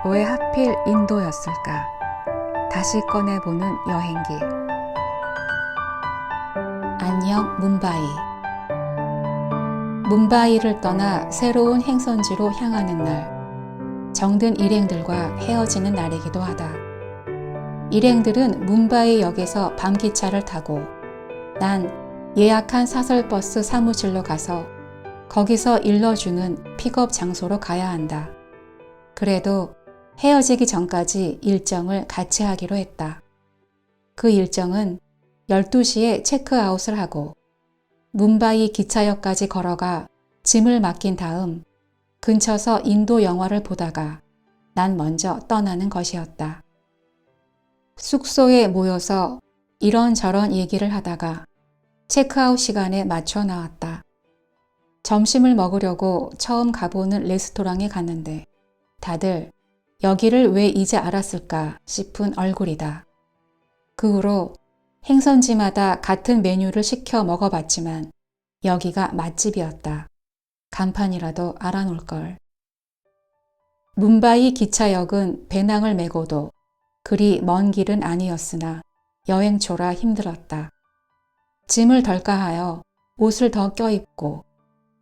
왜 하필 인도였을까? 다시 꺼내보는 여행기. 안녕, 뭄바이. 뭄바이를 떠나 새로운 행선지로 향하는 날, 정든 일행들과 헤어지는 날이기도 하다. 일행들은 뭄바이 역에서 밤기차를 타고 난 예약한 사설버스 사무실로 가서 거기서 일러주는 픽업 장소로 가야 한다. 그래도 헤어지기 전까지 일정을 같이 하기로 했다. 그 일정은 12시에 체크아웃을 하고 뭄바이 기차역까지 걸어가 짐을 맡긴 다음 근처서 인도 영화를 보다가 난 먼저 떠나는 것이었다. 숙소에 모여서 이런저런 얘기를 하다가 체크아웃 시간에 맞춰 나왔다. 점심을 먹으려고 처음 가보는 레스토랑에 갔는데 다들 여기를 왜 이제 알았을까 싶은 얼굴이다. 그 후로 행선지마다 같은 메뉴를 시켜 먹어봤지만 여기가 맛집이었다. 간판이라도 알아놓을걸. 뭄바이 기차역은 배낭을 메고도 그리 먼 길은 아니었으나 여행 초라 힘들었다. 짐을 덜까 하여 옷을 더 껴입고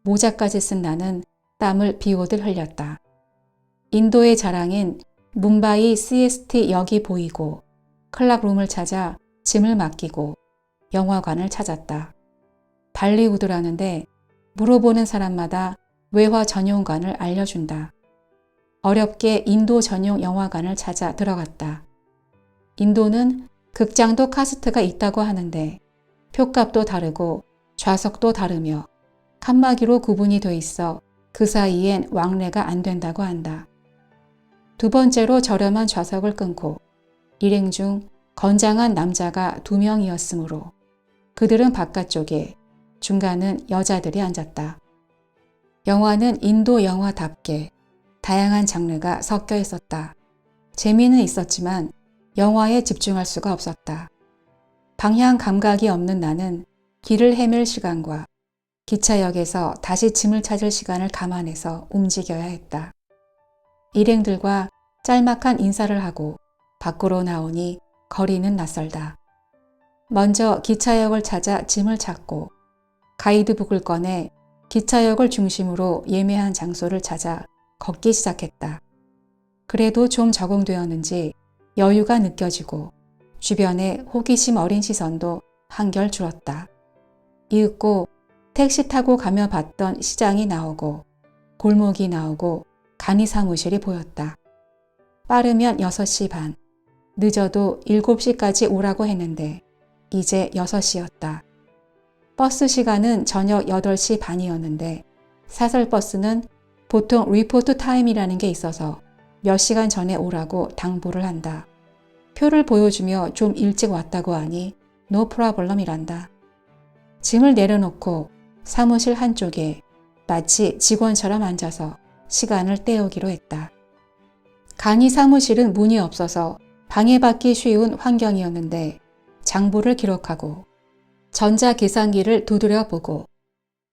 모자까지 쓴 나는 땀을 비오듯 흘렸다. 인도의 자랑인 뭄바이 CST 역이 보이고 클럽룸을 찾아 짐을 맡기고 영화관을 찾았다. 발리우드라는데 물어보는 사람마다 외화 전용관을 알려준다. 어렵게 인도 전용 영화관을 찾아 들어갔다. 인도는 극장도 카스트가 있다고 하는데 표값도 다르고 좌석도 다르며 칸막이로 구분이 돼 있어 그 사이엔 왕래가 안 된다고 한다. 두 번째로 저렴한 좌석을 끊고 일행 중 건장한 남자가 2명이었으므로 그들은 바깥쪽에, 중간은 여자들이 앉았다. 영화는 인도 영화답게 다양한 장르가 섞여 있었다. 재미는 있었지만 영화에 집중할 수가 없었다. 방향 감각이 없는 나는 길을 헤맬 시간과 기차역에서 다시 짐을 찾을 시간을 감안해서 움직여야 했다. 일행들과 짤막한 인사를 하고 밖으로 나오니 거리는 낯설다. 먼저 기차역을 찾아 짐을 찾고 가이드북을 꺼내 기차역을 중심으로 예매한 장소를 찾아 걷기 시작했다. 그래도 좀 적응되었는지 여유가 느껴지고 주변에 호기심 어린 시선도 한결 줄었다. 이윽고 택시 타고 가며 봤던 시장이 나오고 골목이 나오고 간이 사무실이 보였다. 빠르면 6시 반, 늦어도 7시까지 오라고 했는데 이제 6시였다. 버스 시간은 저녁 8시 반이었는데 사설버스는 보통 리포트 타임이라는 게 있어서 몇 시간 전에 오라고 당부를 한다. 표를 보여주며 좀 일찍 왔다고 하니 노 프로블럼이란다. 짐을 내려놓고 사무실 한쪽에 마치 직원처럼 앉아서 시간을 때우기로 했다. 간이 사무실은 문이 없어서 방해받기 쉬운 환경이었는데 장부를 기록하고 전자계산기를 두드려 보고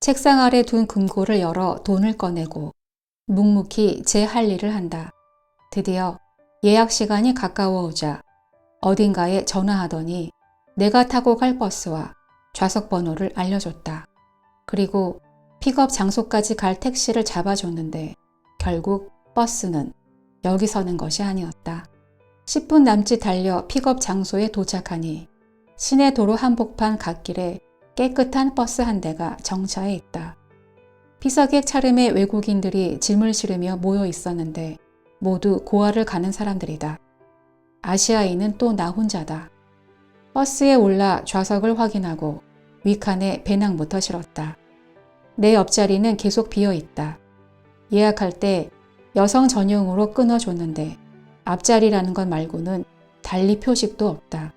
책상 아래 둔 금고를 열어 돈을 꺼내고 묵묵히 제 할 일을 한다. 드디어 예약 시간이 가까워오자 어딘가에 전화하더니 내가 타고 갈 버스와 좌석 번호를 알려줬다. 그리고 픽업 장소까지 갈 택시를 잡아줬는데 결국 버스는 여기 서는 것이 아니었다. 10분 남짓 달려 픽업 장소에 도착하니 시내 도로 한복판 갓길에 깨끗한 버스 한 대가 정차해 있다. 피서객 차림의 외국인들이 짐을 실으며 모여 있었는데 모두 고아를 가는 사람들이다. 아시아인은 또 나 혼자다. 버스에 올라 좌석을 확인하고 윗칸에 배낭부터 실었다. 내 옆자리는 계속 비어 있다. 예약할 때 여성 전용으로 끊어줬는데 앞자리라는 것 말고는 달리 표식도 없다.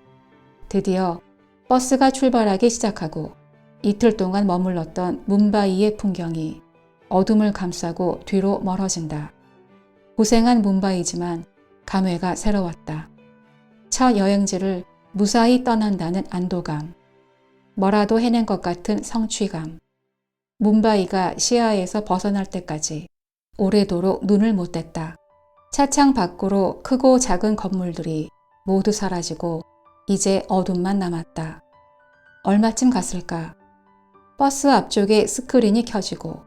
드디어 버스가 출발하기 시작하고 이틀 동안 머물렀던 뭄바이의 풍경이 어둠을 감싸고 뒤로 멀어진다. 고생한 뭄바이지만 감회가 새로웠다. 첫 여행지를 무사히 떠난다는 안도감, 뭐라도 해낸 것 같은 성취감, 뭄바이가 시야에서 벗어날 때까지 오래도록 눈을 못 뗐다. 차창 밖으로 크고 작은 건물들이 모두 사라지고 이제 어둠만 남았다. 얼마쯤 갔을까? 버스 앞쪽에 스크린이 켜지고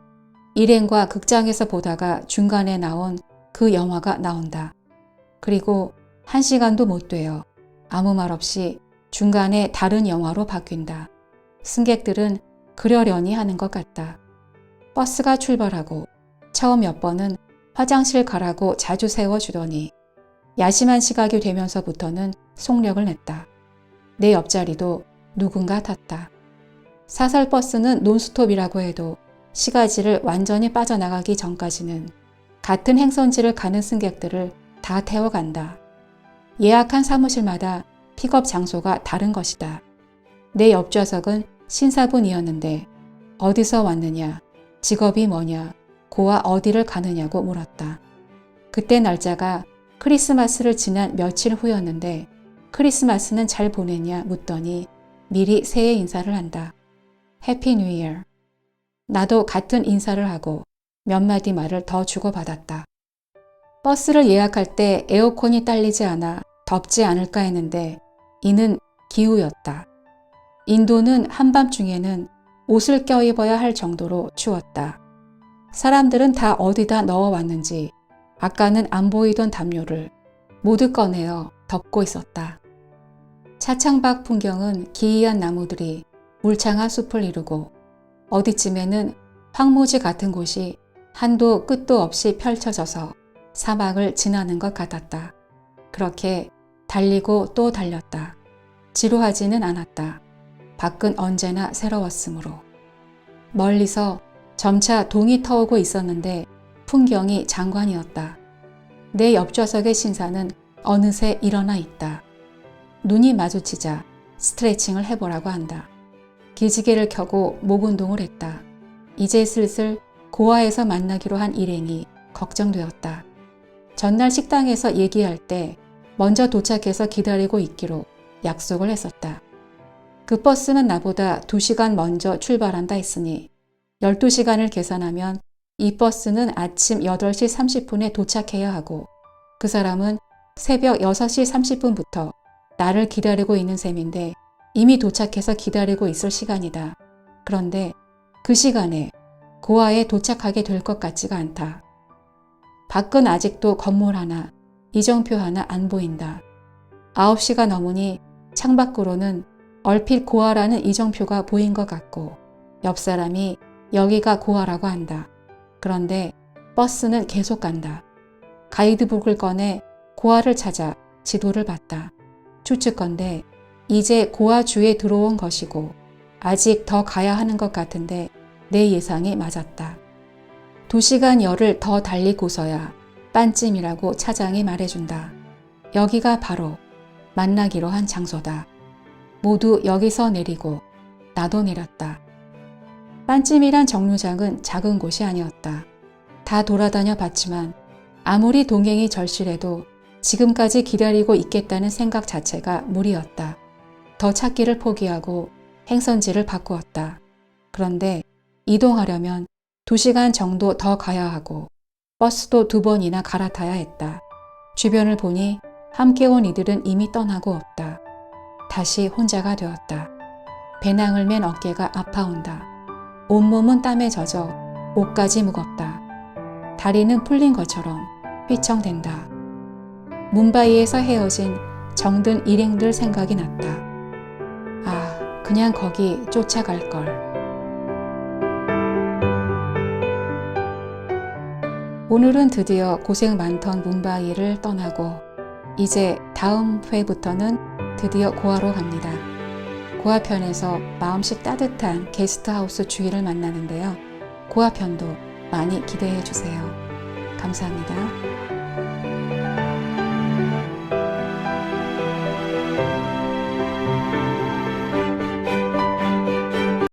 일행과 극장에서 보다가 중간에 나온 그 영화가 나온다. 그리고 1시간도 못 돼요. 아무 말 없이 중간에 다른 영화로 바뀐다. 승객들은 그러려니 하는 것 같다. 버스가 출발하고 처음 몇 번은 화장실 가라고 자주 세워주더니 야심한 시각이 되면서부터는 속력을 냈다. 내 옆자리도 누군가 탔다. 사설 버스는 논스톱이라고 해도 시가지를 완전히 빠져나가기 전까지는 같은 행선지를 가는 승객들을 다 태워간다. 예약한 사무실마다 픽업 장소가 다른 것이다. 내 옆좌석은 신사분이었는데 어디서 왔느냐, 직업이 뭐냐, 고와 어디를 가느냐고 물었다. 그때 날짜가 크리스마스를 지난 며칠 후였는데 크리스마스는 잘 보냈냐 묻더니 미리 새해 인사를 한다. 해피 뉴 이어. 나도 같은 인사를 하고 몇 마디 말을 더 주고받았다. 버스를 예약할 때 에어컨이 딸리지 않아 덥지 않을까 했는데 이는 기후였다. 인도는 한밤중에는 옷을 껴입어야 할 정도로 추웠다. 사람들은 다 어디다 넣어왔는지 아까는 안 보이던 담요를 모두 꺼내어 덮고 있었다. 차창 밖 풍경은 기이한 나무들이 울창한 숲을 이루고 어디쯤에는 황무지 같은 곳이 한도 끝도 없이 펼쳐져서 사막을 지나는 것 같았다. 그렇게 달리고 또 달렸다. 지루하지는 않았다. 밖은 언제나 새로웠으므로. 멀리서 점차 동이 터오고 있었는데 풍경이 장관이었다. 내 옆좌석의 신사는 어느새 일어나 있다. 눈이 마주치자 스트레칭을 해보라고 한다. 기지개를 켜고 목 운동을 했다. 이제 슬슬 고아에서 만나기로 한 일행이 걱정되었다. 전날 식당에서 얘기할 때 먼저 도착해서 기다리고 있기로 약속을 했었다. 그 버스는 나보다 2시간 먼저 출발한다 했으니 12시간을 계산하면 이 버스는 아침 8시 30분에 도착해야 하고 그 사람은 새벽 6시 30분부터 나를 기다리고 있는 셈인데 이미 도착해서 기다리고 있을 시간이다. 그런데 그 시간에 고아에 도착하게 될 것 같지가 않다. 밖은 아직도 건물 하나, 이정표 하나 안 보인다. 9시가 넘으니 창밖으로는 얼핏 고아라는 이정표가 보인 것 같고 옆 사람이 여기가 고아라고 한다. 그런데 버스는 계속 간다. 가이드북을 꺼내 고아를 찾아 지도를 봤다. 추측건대 이제 고아주에 들어온 것이고 아직 더 가야 하는 것 같은데 내 예상이 맞았다. 2시간 열을 더 달리고서야 빤찜이라고 차장이 말해준다. 여기가 바로 만나기로 한 장소다. 모두 여기서 내리고 나도 내렸다. 빤찜이란 정류장은 작은 곳이 아니었다. 다 돌아다녀 봤지만 아무리 동행이 절실해도 지금까지 기다리고 있겠다는 생각 자체가 무리였다. 더 찾기를 포기하고 행선지를 바꾸었다. 그런데 이동하려면 2시간 정도 더 가야 하고 버스도 2번이나 갈아타야 했다. 주변을 보니 함께 온 이들은 이미 떠나고 없다. 다시 혼자가 되었다. 배낭을 맨 어깨가 아파온다. 온몸은 땀에 젖어 옷까지 무겁다. 다리는 풀린 것처럼 휘청댄다. 뭄바이에서 헤어진 정든 일행들 생각이 났다. 아, 그냥 거기 쫓아갈 걸. 오늘은 드디어 고생 많던 뭄바이를 떠나고 이제 다음 회부터는 드디어 고아로 갑니다. 고아편에서 마음씨 따뜻한 게스트하우스 주인을 만나는데요. 고아편도 많이 기대해 주세요. 감사합니다.